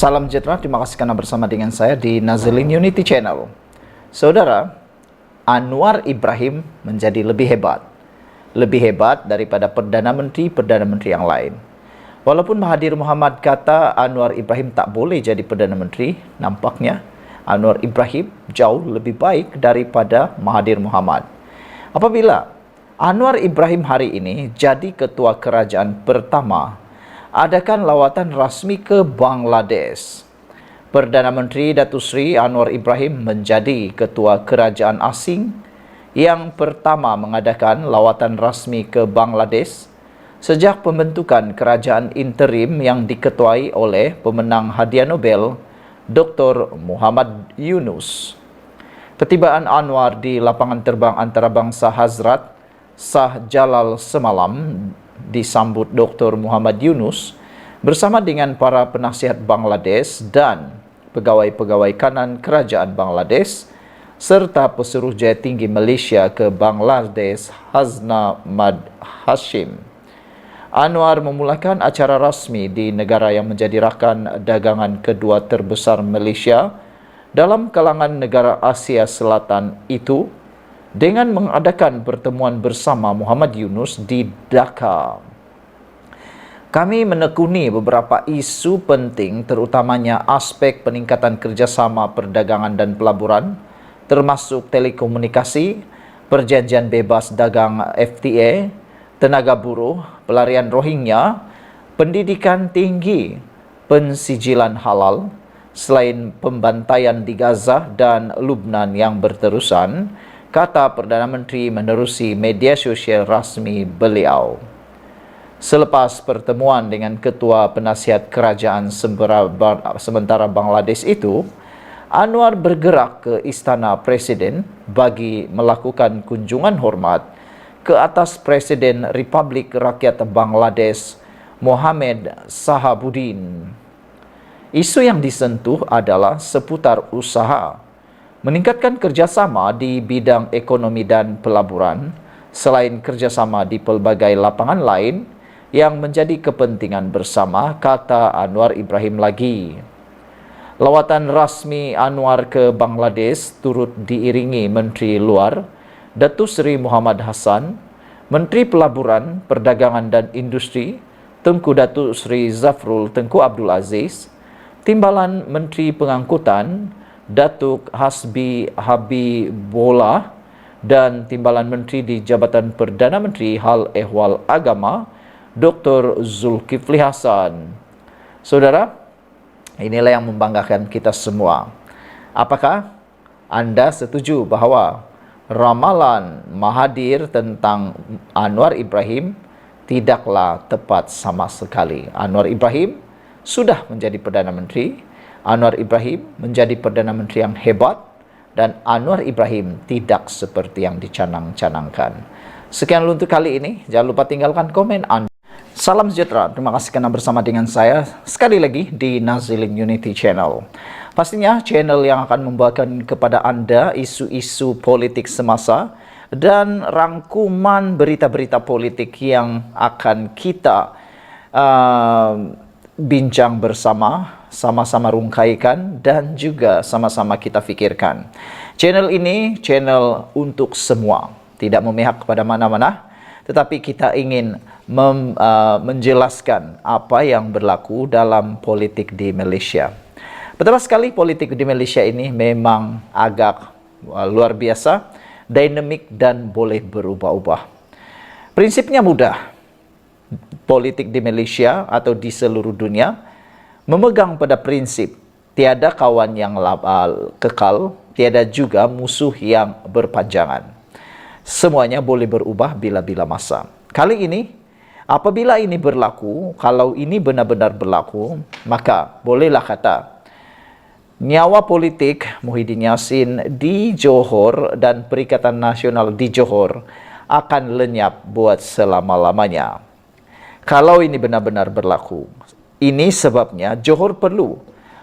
Salam sejahtera, terima kasih karena bersama dengan saya di Nazilin Unity Channel. Saudara, Anwar Ibrahim menjadi lebih hebat daripada Perdana Menteri yang lain. Walaupun Mahathir Mohamad kata Anwar Ibrahim tak boleh jadi Perdana Menteri, nampaknya Anwar Ibrahim jauh lebih baik daripada Mahathir Mohamad. Apabila Anwar Ibrahim hari ini jadi ketua kerajaan pertama, adakan lawatan rasmi ke Bangladesh. Perdana Menteri Datuk Seri Anwar Ibrahim menjadi ketua kerajaan asing yang pertama mengadakan lawatan rasmi ke Bangladesh sejak pembentukan kerajaan interim yang diketuai oleh pemenang hadiah Nobel Dr. Muhammad Yunus. Ketibaan Anwar di lapangan terbang antarabangsa Hazrat Shah Jalal semalam disambut Dr. Muhammad Yunus bersama dengan para penasihat Bangladesh dan pegawai-pegawai kanan kerajaan Bangladesh serta pesuruh jaya tinggi Malaysia ke Bangladesh Hasna Mad Hashim. Anwar memulakan acara rasmi di negara yang menjadi rakan dagangan kedua terbesar Malaysia dalam kalangan negara Asia Selatan itu dengan mengadakan pertemuan bersama Muhammad Yunus di Dhaka. Kami menekuni beberapa isu penting, terutamanya aspek peningkatan kerjasama perdagangan dan pelaburan, termasuk telekomunikasi, perjanjian bebas dagang FTA, tenaga buruh, pelarian Rohingya, pendidikan tinggi, pensijilan halal, selain pembantaian di Gaza dan Lubnan yang berterusan, kata Perdana Menteri menerusi media sosial rasmi beliau. Selepas pertemuan dengan Ketua Penasihat Kerajaan Sementara Bangladesh itu, Anwar bergerak ke Istana Presiden bagi melakukan kunjungan hormat ke atas Presiden Republik Rakyat Bangladesh, Mohamed Sahabuddin. Isu yang disentuh adalah seputar usaha meningkatkan kerjasama di bidang ekonomi dan pelaburan, selain kerjasama di pelbagai lapangan lain yang menjadi kepentingan bersama, kata Anwar Ibrahim lagi. Lawatan rasmi Anwar ke Bangladesh turut diiringi Menteri Luar, Datuk Seri Muhammad Hassan, Menteri Pelaburan, Perdagangan dan Industri, Tengku Datuk Seri Zafrul Tengku Abdul Aziz, Timbalan Menteri Pengangkutan, Datuk Hasbi Habibullah dan Timbalan Menteri di Jabatan Perdana Menteri Hal Ehwal Agama, Dr. Zulkifli Hasan. Saudara, inilah yang membanggakan kita semua. Apakah anda setuju bahawa ramalan Mahathir tentang Anwar Ibrahim tidaklah tepat sama sekali? Anwar Ibrahim sudah menjadi Perdana Menteri. Anwar Ibrahim menjadi Perdana Menteri yang hebat dan Anwar Ibrahim tidak seperti yang dicanang-canangkan. Sekian untuk kali ini. Jangan lupa tinggalkan komen Anda. Salam sejahtera. Terima kasih karena bersama dengan saya sekali lagi di Nazilin Unity Channel. Pastinya channel yang akan membawakan kepada Anda isu-isu politik semasa dan rangkuman berita-berita politik yang akan kita bincang bersama, sama-sama rungkaikan dan juga sama-sama kita fikirkan. Channel ini channel untuk semua, tidak memihak kepada mana-mana, tetapi kita ingin menjelaskan apa yang berlaku dalam politik di Malaysia. Betapa sekali politik di Malaysia ini memang agak luar biasa, dinamik dan boleh berubah-ubah. Prinsipnya mudah. Politik di Malaysia atau di seluruh dunia memegang pada prinsip tiada kawan yang kekal, tiada juga musuh yang berpanjangan. Semuanya boleh berubah bila-bila masa. Kali ini, apabila ini berlaku, kalau ini benar-benar berlaku, maka bolehlah kata nyawa politik Muhyiddin Yassin di Johor dan Perikatan Nasional di Johor akan lenyap buat selama-lamanya. Kalau ini benar-benar berlaku, ini sebabnya Johor perlu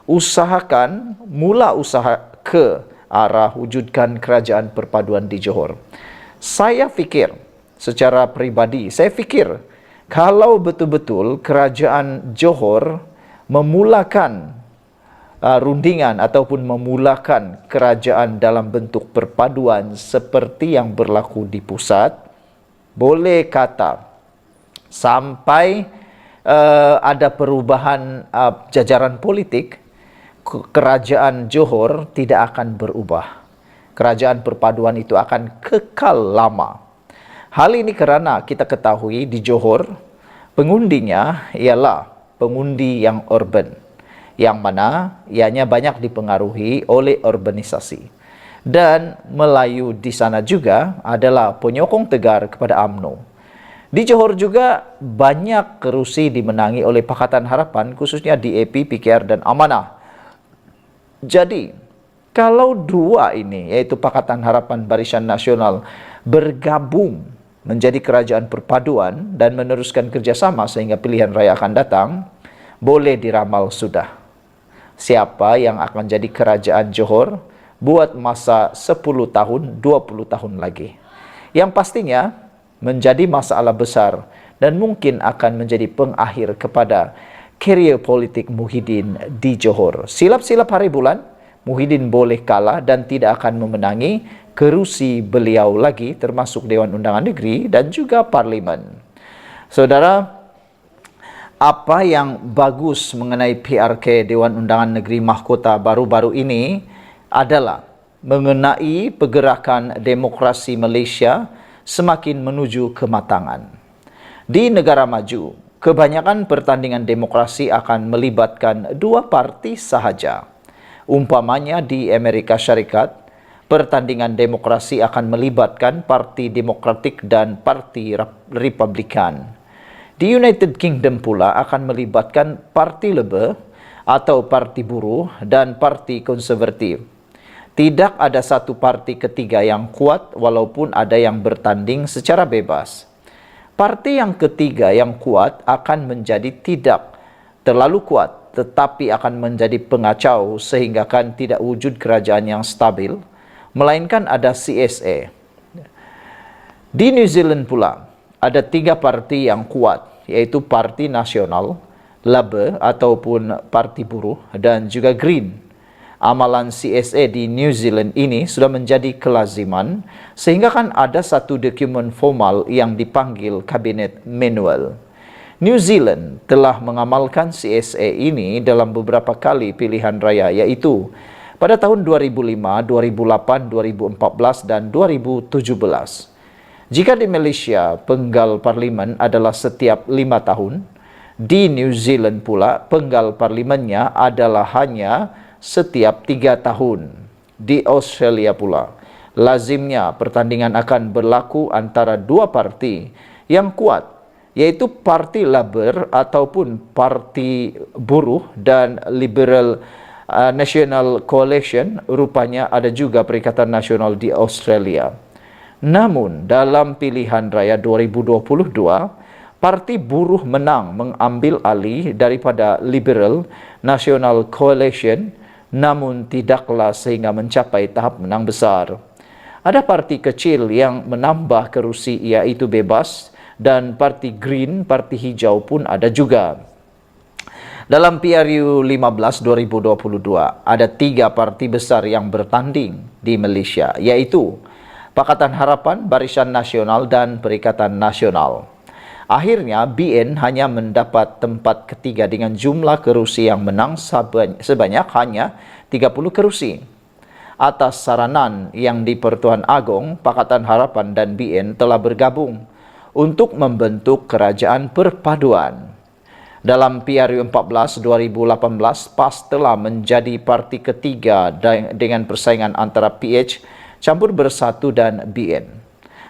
usahakan mula usaha ke arah wujudkan kerajaan perpaduan di Johor. Saya fikir, secara pribadi, kalau betul-betul kerajaan Johor memulakan rundingan ataupun memulakan kerajaan dalam bentuk perpaduan seperti yang berlaku di pusat, boleh kata sampai ada perubahan jajaran politik, kerajaan Johor tidak akan berubah. Kerajaan perpaduan itu akan kekal lama. Hal ini kerana kita ketahui di Johor, pengundinya ialah pengundi yang urban, yang mana ianya banyak dipengaruhi oleh urbanisasi. Dan Melayu di sana juga adalah penyokong tegar kepada UMNO. Di Johor juga banyak kerusi dimenangi oleh Pakatan Harapan, khususnya DAP, PKR dan Amanah. Jadi, kalau dua ini, yaitu Pakatan Harapan Barisan Nasional, bergabung menjadi kerajaan perpaduan dan meneruskan kerjasama sehingga pilihan raya akan datang, boleh diramal sudah siapa yang akan jadi kerajaan Johor buat masa 10 tahun, 20 tahun lagi. Yang pastinya menjadi masalah besar dan mungkin akan menjadi pengakhir kepada karier politik Muhyiddin di Johor. Silap-silap hari bulan, Muhyiddin boleh kalah dan tidak akan memenangi kerusi beliau lagi, termasuk Dewan Undangan Negeri dan juga Parlimen. Saudara, apa yang bagus mengenai PRK Dewan Undangan Negeri Mahkota baru-baru ini adalah mengenai pergerakan demokrasi Malaysia semakin menuju kematangan. Di negara maju, kebanyakan pertandingan demokrasi akan melibatkan dua parti sahaja. Umpamanya di Amerika Syarikat, pertandingan demokrasi akan melibatkan Parti Demokratik dan Parti Republikan. Di United Kingdom pula akan melibatkan Parti Labour atau Parti Buruh dan Parti Konservatif. Tidak ada satu parti ketiga yang kuat walaupun ada yang bertanding secara bebas. Parti yang ketiga yang kuat akan menjadi tidak terlalu kuat tetapi akan menjadi pengacau sehingga kan tidak wujud kerajaan yang stabil, melainkan ada CSA. Di New Zealand pula ada tiga parti yang kuat, yaitu Parti Nasional, Labour ataupun Parti Buruh dan juga Green. Amalan CSA di New Zealand ini sudah menjadi kelaziman sehingga kan ada satu dokumen formal yang dipanggil Kabinet Manual. New Zealand telah mengamalkan CSA ini dalam beberapa kali pilihan raya, iaitu pada tahun 2005, 2008, 2014 dan 2017. Jika di Malaysia penggal parlimen adalah setiap 5 tahun, di New Zealand pula penggal parlimennya adalah hanya setiap 3 tahun. Di Australia pula, lazimnya pertandingan akan berlaku antara dua parti yang kuat, yaitu Parti Labour ataupun Parti Buruh dan Liberal National Coalition. Rupanya ada juga Perikatan Nasional di Australia. Namun, dalam pilihan raya 2022, Parti Buruh menang mengambil alih daripada Liberal National Coalition, namun tidaklah sehingga mencapai tahap menang besar. Ada parti kecil yang menambah kerusi, iaitu Bebas, dan Parti Green, Parti Hijau pun ada juga. Dalam PRU 15 2022, ada 3 parti besar yang bertanding di Malaysia, yaitu Pakatan Harapan, Barisan Nasional dan Perikatan Nasional. Akhirnya, BN hanya mendapat tempat ketiga dengan jumlah kerusi yang menang sebanyak hanya 30 kerusi. Atas saranan yang di Pertuan Agong, Pakatan Harapan dan BN telah bergabung untuk membentuk kerajaan perpaduan. Dalam PRU 14 2018, PAS telah menjadi parti ketiga dengan persaingan antara PH, Campur Bersatu dan BN.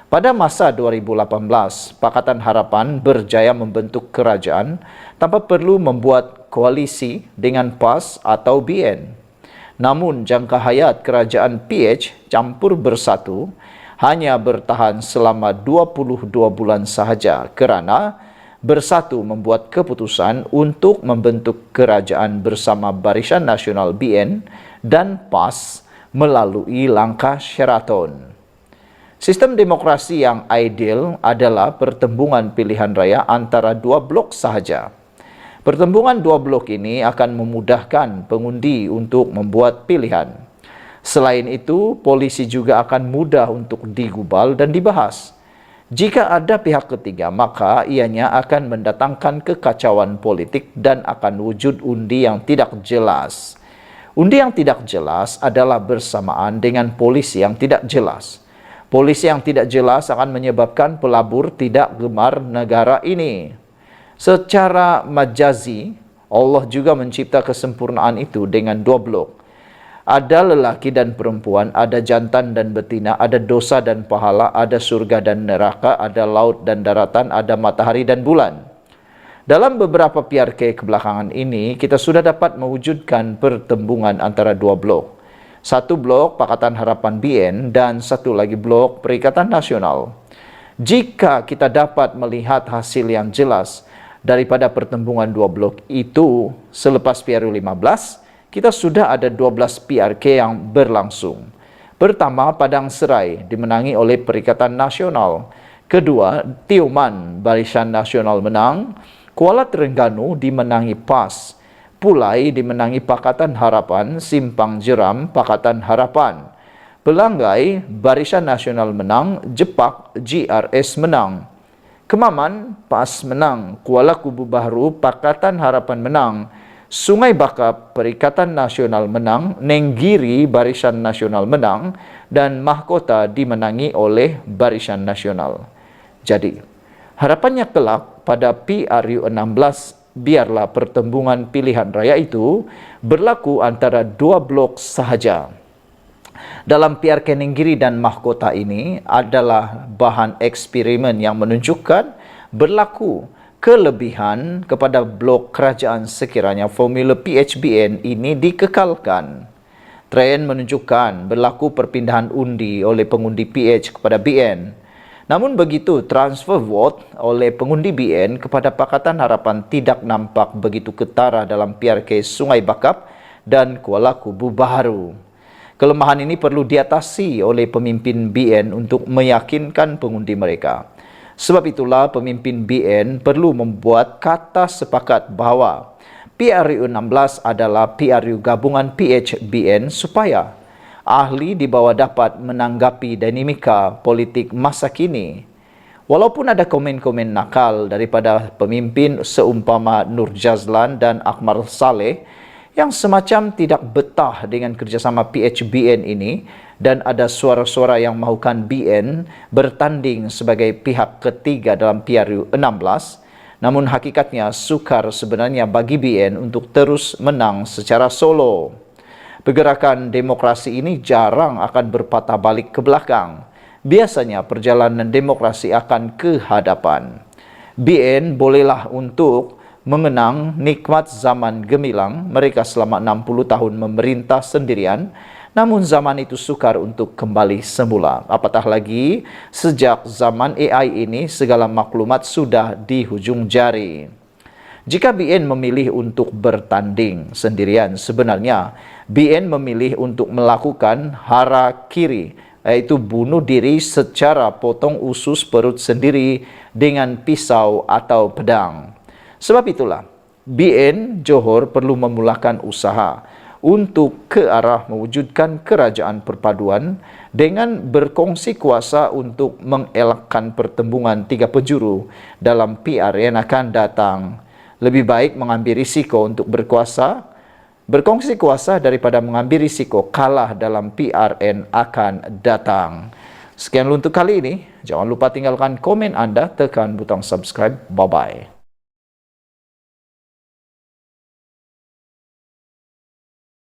Pada masa 2018, Pakatan Harapan berjaya membentuk kerajaan tanpa perlu membuat koalisi dengan PAS atau BN. Namun, jangka hayat kerajaan PH Campur Bersatu hanya bertahan selama 22 bulan sahaja kerana Bersatu membuat keputusan untuk membentuk kerajaan bersama Barisan Nasional BN dan PAS melalui langkah Sheraton. Sistem demokrasi yang ideal adalah pertembungan pilihan raya antara dua blok sahaja. Pertembungan dua blok ini akan memudahkan pengundi untuk membuat pilihan. Selain itu, polisi juga akan mudah untuk digubal dan dibahas. Jika ada pihak ketiga, maka ianya akan mendatangkan kekacauan politik dan akan wujud undi yang tidak jelas. Undi yang tidak jelas adalah bersamaan dengan polisi yang tidak jelas. Polisi yang tidak jelas akan menyebabkan pelabur tidak gemar negara ini. Secara majazi, Allah juga mencipta kesempurnaan itu dengan dua blok. Ada lelaki dan perempuan, ada jantan dan betina, ada dosa dan pahala, ada surga dan neraka, ada laut dan daratan, ada matahari dan bulan. Dalam beberapa PRK kebelakangan ini, kita sudah dapat mewujudkan pertembungan antara dua blok. Satu blok Pakatan Harapan BN dan satu lagi blok Perikatan Nasional. Jika kita dapat melihat hasil yang jelas daripada pertembungan dua blok itu selepas PRU 15, kita sudah ada 12 PRK yang berlangsung. Pertama, Padang Serai dimenangi oleh Perikatan Nasional. Kedua, Tioman Barisan Nasional menang. Kuala Terengganu dimenangi PAS. Pulai dimenangi Pakatan Harapan. Simpang Jeram Pakatan Harapan. Pelanggai Barisan Nasional menang. Jepak GRS menang. Kemaman PAS menang. Kuala Kubu Baharu Pakatan Harapan menang. Sungai Bakap Perikatan Nasional menang, Nenggiri Barisan Nasional menang, dan Mahkota dimenangi oleh Barisan Nasional. Jadi, harapannya kelak pada PRU 16, biarlah pertembungan pilihan raya itu berlaku antara dua blok sahaja. Dalam PRK Nenggiri dan Mahkota ini adalah bahan eksperimen yang menunjukkan berlaku kelebihan kepada blok kerajaan sekiranya formula PHBN ini dikekalkan. Tren menunjukkan berlaku perpindahan undi oleh pengundi PH kepada BN. Namun begitu, transfer vote oleh pengundi BN kepada Pakatan Harapan tidak nampak begitu ketara dalam PRK Sungai Bakap dan Kuala Kubu Baharu. Kelemahan ini perlu diatasi oleh pemimpin BN untuk meyakinkan pengundi mereka. Sebab itulah pemimpin BN perlu membuat kata sepakat bahawa PRU 16 adalah PRU gabungan PHBN supaya ahli di bawah dapat menanggapi dinamika politik masa kini. Walaupun ada komen-komen nakal daripada pemimpin seumpama Nur Jazlan dan Akmal Saleh yang semacam tidak betah dengan kerjasama PHBN ini, dan ada suara-suara yang mahukan BN bertanding sebagai pihak ketiga dalam PRU 16, namun hakikatnya sukar sebenarnya bagi BN untuk terus menang secara solo. Pergerakan demokrasi ini jarang akan berpatah balik ke belakang. Biasanya perjalanan demokrasi akan ke hadapan. BN bolehlah untuk mengenang nikmat zaman gemilang mereka selama 60 tahun memerintah sendirian, namun zaman itu sukar untuk kembali semula. Apatah lagi, sejak zaman AI ini segala maklumat sudah di hujung jari. Jika BN memilih untuk bertanding sendirian, sebenarnya BN memilih untuk melakukan harakiri, yaitu bunuh diri secara potong usus perut sendiri dengan pisau atau pedang. Sebab itulah, BN Johor perlu memulakan usaha untuk ke arah mewujudkan kerajaan perpaduan dengan berkongsi kuasa untuk mengelakkan pertembungan tiga penjuru dalam PR yang akan datang. Lebih baik mengambil risiko untuk berkongsi kuasa daripada mengambil risiko kalah dalam PRN akan datang. Sekian untuk kali ini. Jangan lupa tinggalkan komen anda, tekan butang subscribe. Bye-bye.